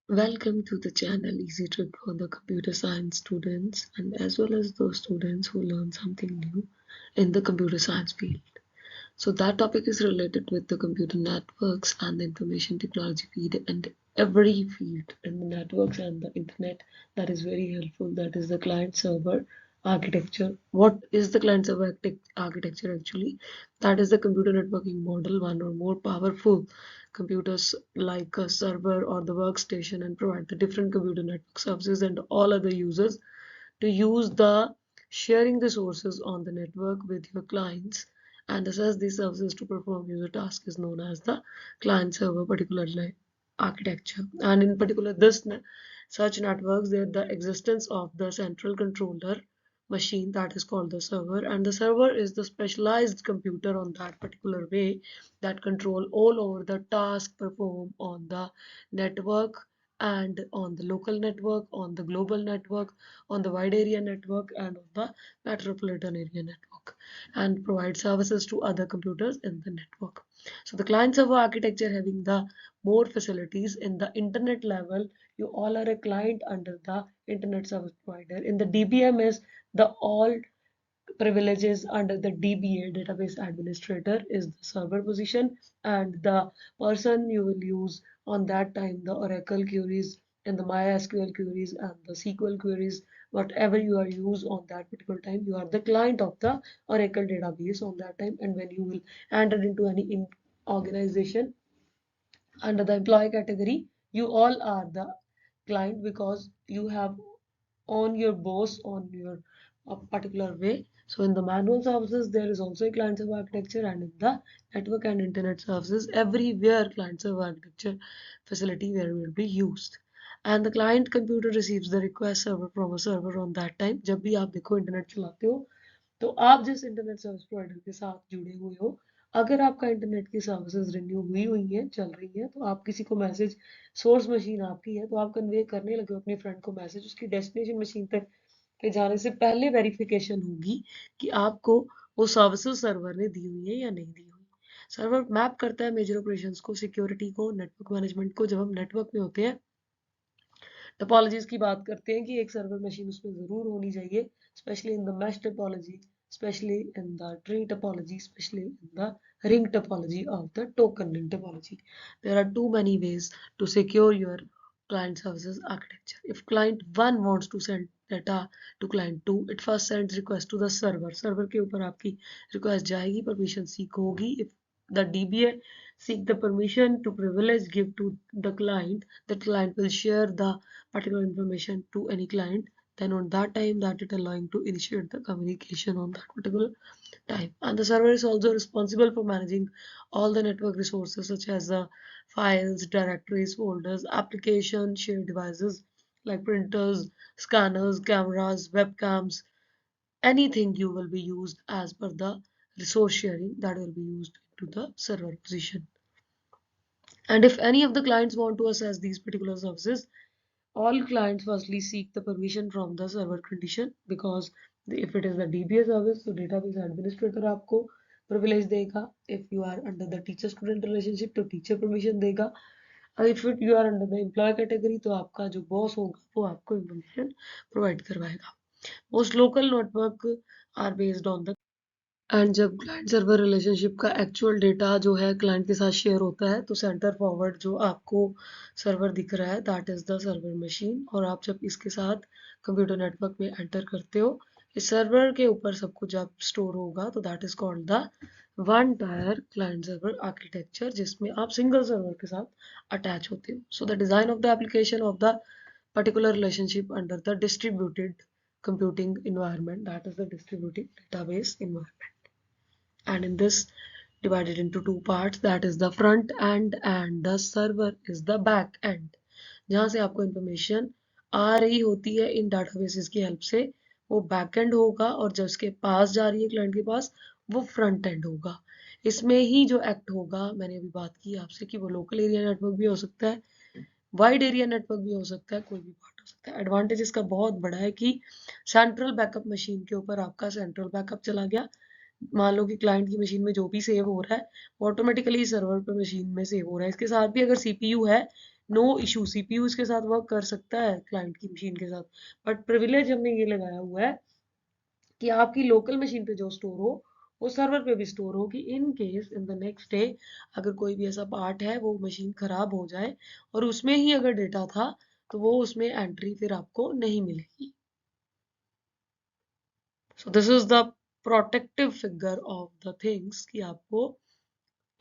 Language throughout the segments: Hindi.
Welcome to the channel Easy Trip for the computer science students and as well as those students who learn something new in the computer science field. So that topic is related with the computer networks and the information technology field and every field in the networks and the internet that is very helpful. That is the client server architecture. What is the client server architecture actually? That is the computer networking model, one or more powerful computers like a server or the workstation and provide the different computer network services and all other users to use the sharing resources on the network with your clients and assess these services to perform user task is known as the client server particularly architecture. And in particular such networks there the existence of the central controller machine that is called the server, and the server is the specialized computer on that particular way that control all over the task performed on the network and on the local network, on the global network, on the wide area network and on the metropolitan area network, and provide services to other computers in the network. So the client server architecture having the more facilities in the internet level, you all are a client under the internet service provider. In the DBMS, the all privileges under the DBA database administrator is the server position, and the person you will use on that time the Oracle queries and the MySQL queries and the SQL queries, whatever you are used on that particular time, you are the client of the Oracle database on that time. And when you will enter into any organization under the employee category, you all are the client because you have on your boss on your particular way. So in the manual services, there is also a client server architecture, and in the network and internet services, everywhere client server architecture facility where will be used. And the client computer receives the request server from a server on that time. जब भी आप देखो इंटरनेट चलाते हो तो आप जिस इंटरनेट सर्विस प्रोवाइडर के साथ जुड़े हुए हो, अगर आपका इंटरनेट की सर्विसेज रिन्यू हुई है चल रही है तो आप किसी को मैसेज सोर्स मशीन आपकी है तो आप कन्वे करने लगे हो अपने फ्रेंड को मैसेज, उसकी डेस्टिनेशन मशीन तक के जाने से पहले वेरिफिकेशन होगी कि आपको वो सर्विसेज सर्वर ने दी हुई है या नहीं दी हुई। सर्वर मैप करता है मेजर ऑपरेशंस को, सिक्योरिटी को, नेटवर्क मैनेजमेंट को। जब हम नेटवर्क में होते हैं टोपोलॉजीज की बात करते हैं कि एक सर्वर मशीन उसमें जरूर होनी चाहिए, specially in the mesh topology, especially in the tree topology, especially in the ring topology of the token ring topology. There are too many ways to secure your client services architecture. If client 1 wants to send data to client 2, it first sends request to the server. Server के ऊपर आपकी request जाएगी, permission seek होगी. If the DBA seek the permission to privilege give to the client will share the particular information to any client, then on that time that it allowing to initiate the communication on that particular time. And the server is also responsible for managing all the network resources such as the files, directories, folders, application, shared devices like printers, scanners, cameras, webcams, anything you will be used as per the resource sharing that will be used to the server position. And if any of the clients want to access these particular services, all clients firstly seek the permission from the server condition, because if it is the DBA service, so database administrator आपको privilege देगा. If you are under the teacher student relationship तो teacher permission देगा. If you are under the employee category तो आपका जो boss होगा वो आपको information provide करवाएगा. Most local network are based on the, and जब क्लाइंट सर्वर रिलेशनशिप का एक्चुअल डेटा जो है क्लाइंट के साथ शेयर होता है तो सेंटर फॉरवर्ड जो आपको सर्वर दिख रहा है that is the server machine, और आप जब इसके साथ कंप्यूटर नेटवर्क में एंटर करते हो इस सर्वर के ऊपर सब कुछ जब स्टोर होगा तो that is called the one tyre client server architecture, जिसमें आप सिंगल सर्वर के साथ अटैच होते हो. So the design of the application of the particular relationship under the distributed computing environment, that is the distributed database environment. And in this divided into two parts, that is the front end and the server is the back end. जहाँ से आपको इंफॉर्मेशन आ रही होती है इन डाटाबेसेस की हेल्प से वो बैक एंड होगा, और जब उसके पास जा रही है क्लाइंट के पास वो फ्रंट एंड होगा. इसमें ही जो एक्ट होगा, मैंने अभी बात की आपसे कि वो लोकल एरिया नेटवर्क भी हो सकता है, वाइड एरिया नेटवर्क भी हो सकता है, कोई भी पार्ट हो सकता है. एडवांटेज इसका बहुत बड़ा है कि सेंट्रल बैकअप मशीन के ऊपर आपका सेंट्रल बैकअप चला गया. मान लो कि क्लाइंट की मशीन में जो भी सेव हो रहा है वो ऑटोमेटिकली सर्वर पर मशीन में सेव हो रहा है. इसके साथ भी अगर सीपीयू है नो इशू, CPU इसके साथ वर्क कर सकता है क्लाइंट की मशीन के साथ, बट प्रिविलेज हमने ये लगाया हुआ है कि आपकी लोकल मशीन पे जो स्टोर हो वो सर्वर पे भी स्टोर हो, कि in case in the next day अगर कोई भी ऐसा पार्ट है वो मशीन खराब हो जाए और उसमें ही अगर डेटा था तो वो उसमें एंट्री फिर आपको नहीं मिलेगी। So this is the protective figure of the things, कि आपको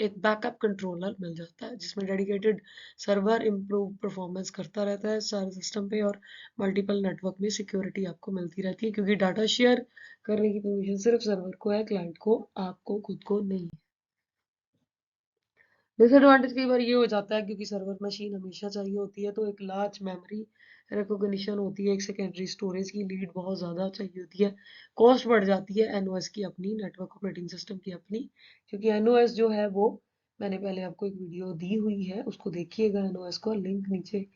एक बैकअप कंट्रोलर मिल जाता है जिसमें डेडिकेटेड सर्वर इम्प्रूव परफॉर्मेंस करता रहता है सारे सिस्टम पे, और मल्टीपल नेटवर्क में सिक्योरिटी आपको मिलती रहती है, क्योंकि डाटा शेयर करने की परमिशन सिर्फ सर्वर को है, क्लाइंट को, आपको खुद को नहीं है। डिसएडवांटेज कई बार ये हो जाता है क्योंकि सर्वर मशीन हमेशा चाहिए होती है, तो एक लार्ज मेमोरी रिकॉग्निशन होती है, एक सेकेंडरी स्टोरेज की लीड बहुत ज़्यादा चाहिए होती है, कॉस्ट बढ़ जाती है एनओएस की अपनी, नेटवर्क ऑपरेटिंग सिस्टम की अपनी, क्योंकि एनओएस जो है वो मैंने पहले आपको एक वीडियो दी हुई है, उसको देखिएगा, एनओएस को लिंक नीचे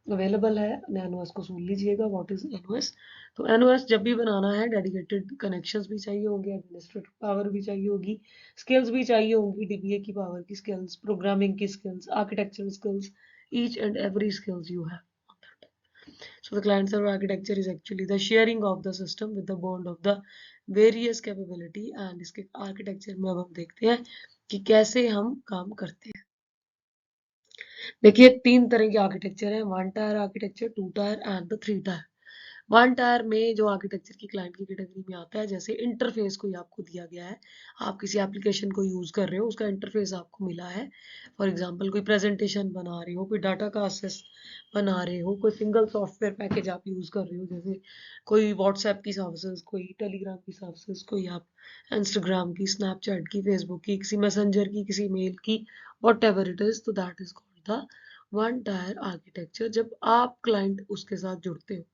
अवेलेबल है, एनओएस को सुन लीजिएगा व्हाट इज एनओएस। तो एनओएस जब भी बनाना है डेडिकेटेड कनेक्शंस भी चाहिए होंगे, एडमिनिस्ट्रेटिव पावर भी चाहिए होगी, स्किल्स भी चाहिए होंगी, डीबीए की पावर की स्किल्स, प्रोग्रामिंग की skills, architectural skills, each and every skills you have. So the client server architecture is actually the sharing of the system with the bond of the various capability, and इसके आर्किटेक्चर में अब हम देखते हैं कि कैसे हम काम करते हैं। देखिए 3 तरह के आर्किटेक्चर है, 1 tier architecture, 2 tyre and the 3 tyre. 1 tyre में जो आर्किटेक्चर की क्लाइंट की कैटेगरी में आता है, जैसे इंटरफेस कोई आपको दिया गया है, आप किसी एप्लीकेशन को यूज कर रहे हो, उसका इंटरफेस आपको मिला है, फॉर एग्जांपल कोई प्रेजेंटेशन बना रहे हो, कोई डाटा का असेस बना रहे हो, कोई सिंगल सॉफ्टवेयर पैकेज आप यूज कर रहे हो, जैसे कोई व्हाट्सएप की सर्विसेज, कोई टेलीग्राम की सर्विसेज, कोई आप इंस्टाग्राम की, स्नैपचैट की, फेसबुक की, किसी मैसेंजर की, किसी मेल की, वॉट एवर इट इज, तो that is called the 1 tier architecture. जब आप क्लाइंट उसके साथ जुड़ते हो,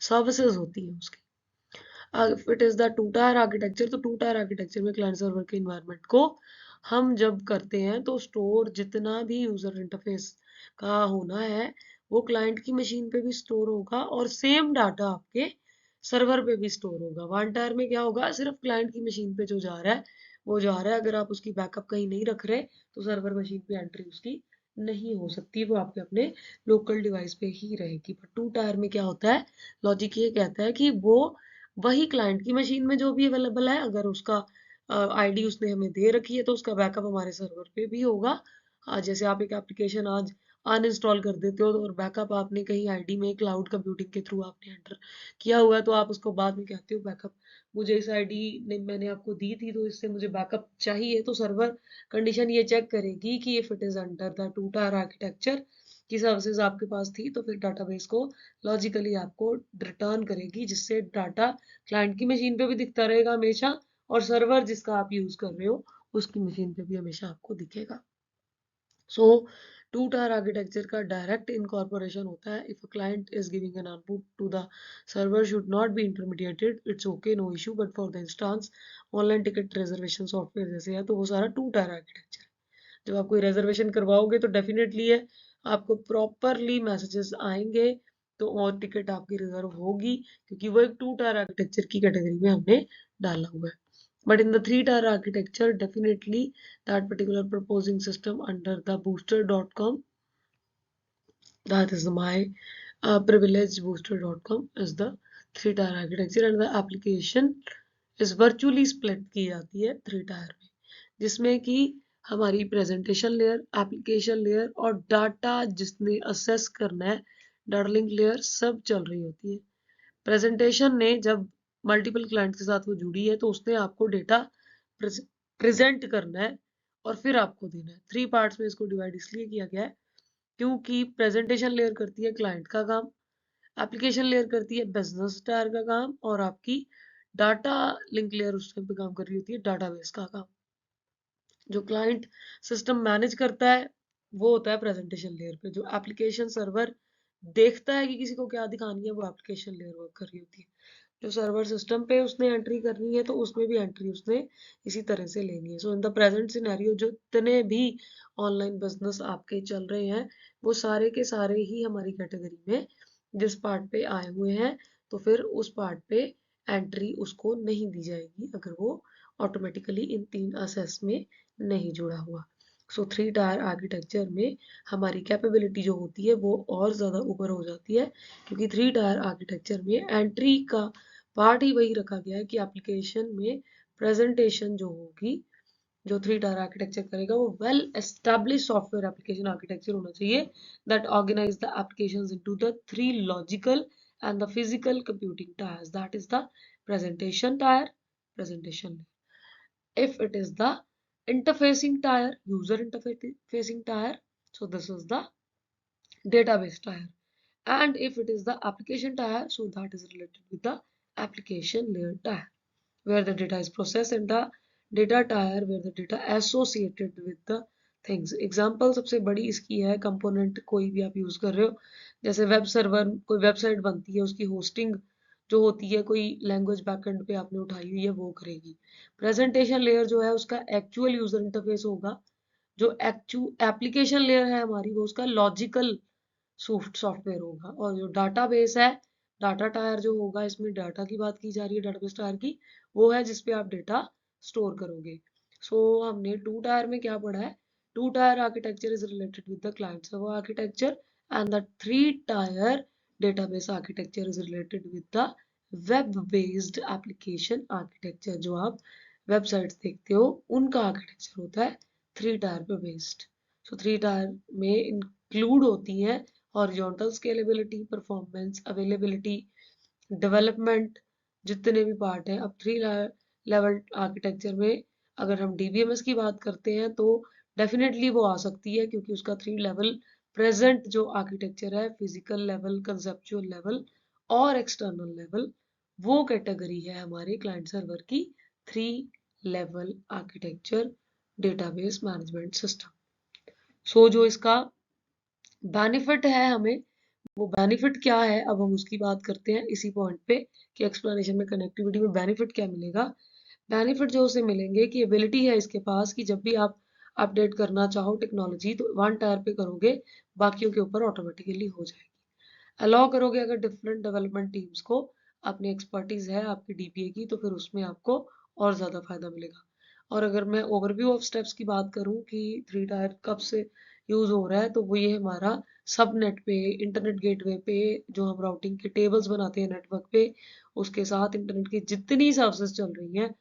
सर्विसेज होती है उसकी। If it is the 2 tier architecture, तो 2 टायर आर्किटेक्चर में क्लाइंट सर्वर के इन्वायरमेंट को हम जब करते हैं तो स्टोर जितना भी यूजर इंटरफेस का होना है वो क्लाइंट की मशीन पे भी स्टोर होगा, और सेम डाटा आपके सर्वर पे भी स्टोर होगा। 1 टायर में क्या होगा, सिर्फ क्लाइंट की मशीन पे जो जा रहा है वो जा रहा है, अगर आप उसकी बैकअप कहीं नहीं रख रहे तो सर्वर मशीन पे एंट्री उसकी नहीं हो सकती, वो आपके अपने लोकल डिवाइस पे ही रहेगी। बट 2 टायर में क्या होता है, लॉजिक ये कहता है कि वो वही क्लाइंट की मशीन में जो भी अवेलेबल है, अगर उसका आईडी उसने हमें दे रखी है तो उसका बैकअप हमारे सर्वर पे भी होगा। जैसे आप एक एप्लीकेशन आज अनइंस्टॉल कर देते हो और बैकअप आपने कहीं आईडी में क्लाउड कंप्यूटिंग के थ्रू आपने एंटर किया हुआ है, तो आप उसको बाद में कहते हो बैकअप मुझे इस आईडी ने मैंने आपको दी थी तो इससे मुझे बैकअप चाहिए, तो सर्वर कंडीशन ये चेक करेगी कि if it is under the 2 tier architecture की सर्विसेज आपके पास थी, तो फिर डाटाबेस को लॉजिकली आपको रिटर्न करेगी, जिससे डाटा क्लाइंट की मशीन पे भी दिखता रहेगा हमेशा, और सर्वर जिसका आप यूज कर रहे हो उसकी मशीन पे भी हमेशा आपको दिखेगा। सो 2 टायर आर्किटेक्चर का डायरेक्ट इनकॉर्पोरेशन होता है। If a client is giving an input to the server should not be intermediated, it's okay, no issue, but for the instance online ticket reservation software जैसे है तो वो सारा 2 टायर आर्किटेक्चर है। जब आप कोई रिजर्वेशन करवाओगे तो डेफिनेटली है आपको प्रॉपरली मैसेजेस आएंगे, तो और टिकट आपकी रिजर्व होगी, क्योंकि वो एक 2 टायर आर्किटेक्चर की कैटेगरी में हमने डाला हुआ है। But in the 3 tier architecture, definitely that particular proposing system under the booster.com, that is my privilege, booster.com is the 3 tier architecture, and the application is virtually split की जाती है 3 टायर में, जिसमें कि हमारी प्रेजेंटेशन लेयर, एप्लीकेशन लेयर और डाटा जिसने असेस करना है, डाटा लिंक लेयर, सब चल रही होती है। प्रेजेंटेशन ने जब मल्टीपल क्लाइंट के साथ वो जुड़ी है तो उसने आपको डेटा प्रेजेंट करना है और फिर आपको देना है। 3 पार्ट्स में इसको डिवाइड इसलिए किया गया है क्योंकि प्रेजेंटेशन लेयर करती है क्लाइंट का काम, एप्लीकेशन लेयर करती है बिजनेस टायर का काम, और आपकी डाटा लिंक लेयर उस टाइम पे काम कर रही होती है डाटाबेस का काम। जो क्लाइंट सिस्टम मैनेज करता है वो होता है प्रेजेंटेशन लेयर पे। जो एप्लीकेशन सर्वर देखता है कि किसी को क्या दिखानी है, वो एप्लीकेशन लेयर वर्क कर रही होती है। जो सर्वर सिस्टम पे उसने एंट्री करनी है तो उसमें भी एंट्री उसने इसी तरह से लेनी है। सो इन द प्रेजेंट सिनेरियो जो जितने भी ऑनलाइन बिजनेस आपके चल रहे हैं वो सारे के सारे ही हमारी कैटेगरी में जिस पार्ट पे आए हुए हैं, तो फिर उस पार्ट पे एंट्री उसको नहीं दी जाएगी अगर वो ऑटोमेटिकली इन 3 असेस में नहीं जुड़ा हुआ। सो 3 टायर आर्किटेक्चर में हमारी कैपेबिलिटी जो होती है वो और ज़्यादा ऊपर हो जाती है, क्योंकि 3 टायर आर्किटेक्चर में एंट्री का पार्ट ही वही रखा गया है कि एप्लीकेशन में प्रेजेंटेशन जो होगी, जो 3 टायर आर्किटेक्चर करेगा वो well establish software application architecture होना चाहिए that organize the applications into the 3 logical and the physical computing tiers, that is the presentation tire, presentation. If it is the interfacing tire, user interfacing tire, so this is the database tire. And if it is the application tire, so that is related with the application layer tire, where the data is processed, and the data tire where the data associated with the things. Example सबसे बड़ी इसकी है, कंपोनेंट कोई भी आप यूज कर रहे हो, जैसे वेब सर्वर, कोई वेबसाइट बनती है, उसकी होस्टिंग जो होती है कोई लैंग्वेज बैकएंड पे आपने उठाई हुई है वो करेगी। प्रेजेंटेशन लेयर जो है उसका एक्चुअल यूजर इंटरफेस होगा, जो एक्चुअल एप्लीकेशन लेयर है हमारी वो उसका लॉजिकल सॉफ्टवेयर होगा, और जो डाटाबेस है, डाटा टायर जो होगा, इसमें डाटा की बात की जा रही है, डाटाबेस टायर की, वो है जिसपे आप डेटा स्टोर करोगे। सो हमने 2 टायर में क्या पढ़ा है, 2 tier architecture is related with the client server architecture, and the 3 tyre database architecture is related with the web based application architecture. जो आप वेबसाइट्स देखते हो उनका आर्किटेक्चर होता है 3 टायर पे बेस्ड। सो 3 टायर में इंक्लूड होती हैं horizontal scalability, performance, availability, development, जितने भी पार्ट हैं। अब 3 लेवल आर्किटेक्चर में अगर हम डीबीएमएस की बात करते हैं तो डेफिनेटली वो आ सकती है, क्योंकि उसका 3 लेवल प्रेजेंट जो आर्किटेक्चर है, फिजिकल लेवल, कंसेप्चुअल लेवल और एक्सटर्नल लेवल, वो कैटेगरी है हमारे क्लाइंट सर्वर की 3 level architecture database management system. So जो इसका बेनिफिट है हमें, वो बेनिफिट क्या है, अब हम उसकी बात करते हैं इसी पॉइंट पे कि एक्सप्लेनेशन में कनेक्टिविटी में बेनिफिट क्या मिलेगा। बेनिफिट जो उसे मिलेंगे कि एबिलिटी है इसके पास कि जब भी आप अपडेट करना चाहो टेक्नोलॉजी तो 1 टायर पे करोगे, बाकियों के ऊपर ऑटोमेटिकली हो जाएगी। अलाउ करोगे अगर डिफरेंट डेवलपमेंट टीम्स को, अपनी एक्सपर्टीज है आपकी डीपीए की, तो फिर उसमें आपको और ज़्यादा फायदा मिलेगा। और अगर मैं ओवरव्यू ऑफ स्टेप्स की बात करूं कि 3 टायर कब से यूज हो रहा है, तो वो ये हमारा सबनेट पे, इंटरनेट गेटवे पे, जो हम राउटिंग के टेबल्स बनाते हैं नेटवर्क पे, उसके साथ इंटरनेट की जितनी सर्विसेज चल रही हैं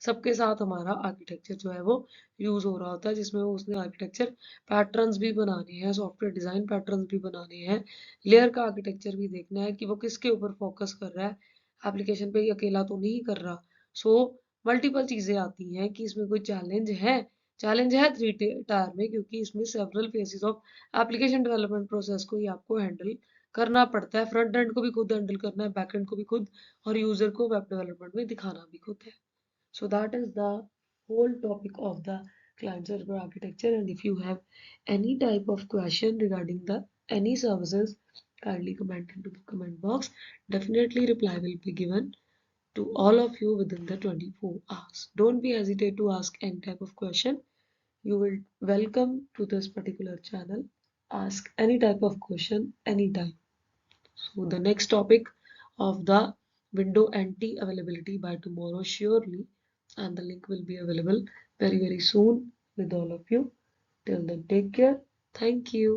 सबके साथ हमारा आर्किटेक्चर जो है वो यूज हो रहा होता है, जिसमें उसने आर्किटेक्चर पैटर्न्स भी बनाने हैं, सॉफ्टवेयर डिजाइन पैटर्न्स भी बनाने हैं, लेयर का आर्किटेक्चर भी देखना है कि वो किसके ऊपर फोकस कर रहा है, एप्लीकेशन पे ही अकेला तो नहीं कर रहा। सो मल्टीपल चीजें आती हैं कि इसमें कोई चैलेंज है 3 टायर में, क्योंकि इसमें several faces of application development process को ही आपको हैंडल करना पड़ता है, फ्रंट एंड को भी खुद हैंडल करना है, बैक एंड को भी खुद, और यूजर को वेब डेवलपमेंट में दिखाना भी खुद है। So that is the whole topic of the client server architecture. And if you have any type of question regarding the any services, kindly comment into the comment box. Definitely reply will be given to all of you within the 24 hours. Don't be hesitate to ask any type of question. You will welcome to this particular channel. Ask any type of question anytime. So the next topic of the window NT availability by tomorrow surely, and the link will be available very soon with all of you. Till then, take care. Thank you.